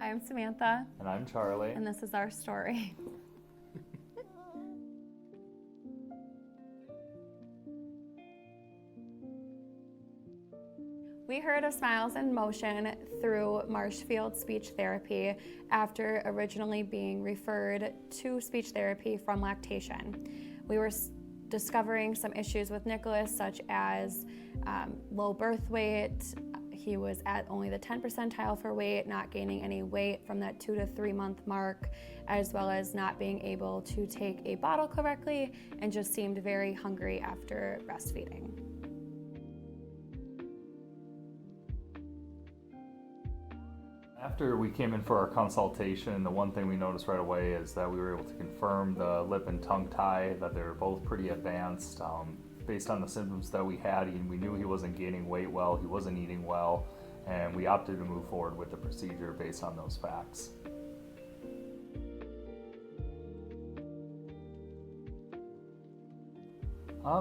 I'm Samantha, And I'm Charlie. and this is our story. We heard of Smiles in Motion through Marshfield Speech Therapy after originally being referred to speech therapy from lactation. We were discovering some issues with Nicholas, such as low birth weight. He was at only the 10th percentile for weight, not gaining any weight from that 2 to 3 month mark, as well as not being able to take a bottle correctly and just seemed very hungry after breastfeeding. After we came in for our consultation, the one thing we noticed right away is that we were able to confirm the lip and tongue tie, that they were both pretty advanced. Based on the symptoms that we had, we knew he wasn't gaining weight well, he wasn't eating well, and we opted to move forward with the procedure based on those facts.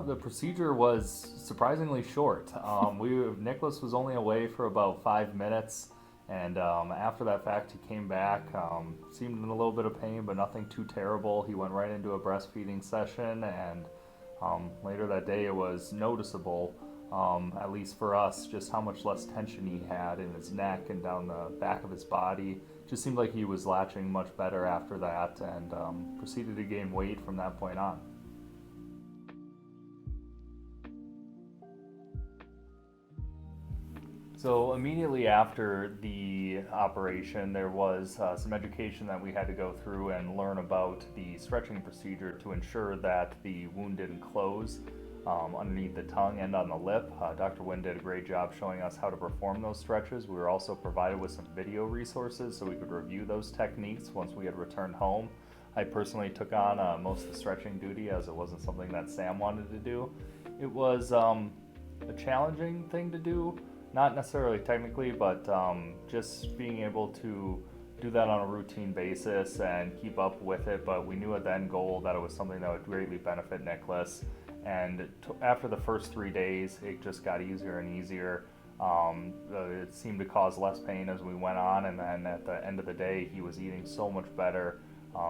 The procedure was surprisingly short. Nicholas was only away for about 5 minutes, and after that fact, he came back, seemed in a little bit of pain, but nothing too terrible. He went right into a breastfeeding session, and later that day it was noticeable, at least for us, just how much less tension he had in his neck and down the back of his body. Just seemed like he was latching much better after that, and proceeded to gain weight from that point on. So immediately after the operation, there was some education that we had to go through and learn about the stretching procedure to ensure that the wound didn't close underneath the tongue and on the lip. Dr. Wynn did a great job showing us how to perform those stretches. We were also provided with some video resources so we could review those techniques once we had returned home. I personally took on most of the stretching duty, as it wasn't something that Sam wanted to do. It was a challenging thing to do. Not necessarily technically, but just being able to do that on a routine basis and keep up with it. But we knew at the end goal that it was something that would greatly benefit Nicholas. And after the first 3 days, it just got easier and easier. It seemed to cause less pain as we went on, and then at the end of the day, he was eating so much better.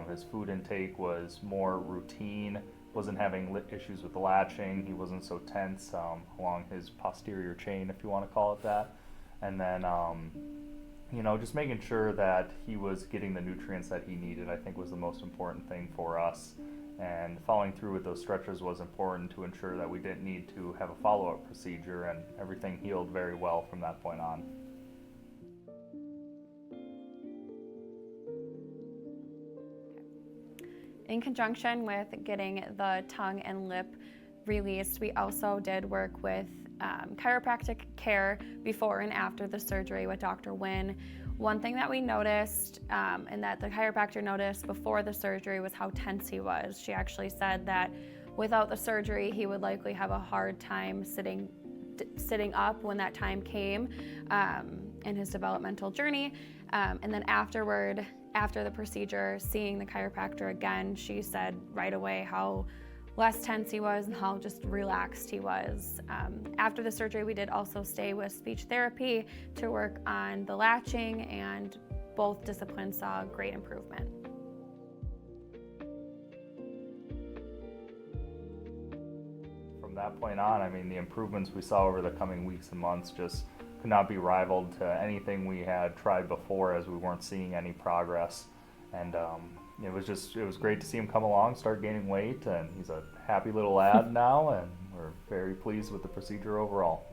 His food intake was more routine. Wasn't having issues with latching. He wasn't so tense along his posterior chain, if you want to call it that. And then, just making sure that he was getting the nutrients that he needed, I think was the most important thing for us. And following through with those stretches was important to ensure that we didn't need to have a follow-up procedure, and everything healed very well from that point on. In conjunction with getting the tongue and lip released, we also did work with chiropractic care before and after the surgery with Dr. Wynn. One thing that we noticed and that the chiropractor noticed before the surgery was how tense he was. She actually said that without the surgery, he would likely have a hard time sitting up when that time came in his developmental journey. And then afterward, after the procedure, seeing the chiropractor again, she said right away how less tense he was and how just relaxed he was. After the surgery, we did also stay with speech therapy to work on the latching, and both disciplines saw great improvement. From that point on, the improvements we saw over the coming weeks and months just could not be rivaled to anything we had tried before, as we weren't seeing any progress. And it was great to see him come along, start gaining weight, and he's a happy little lad now, and we're very pleased with the procedure overall.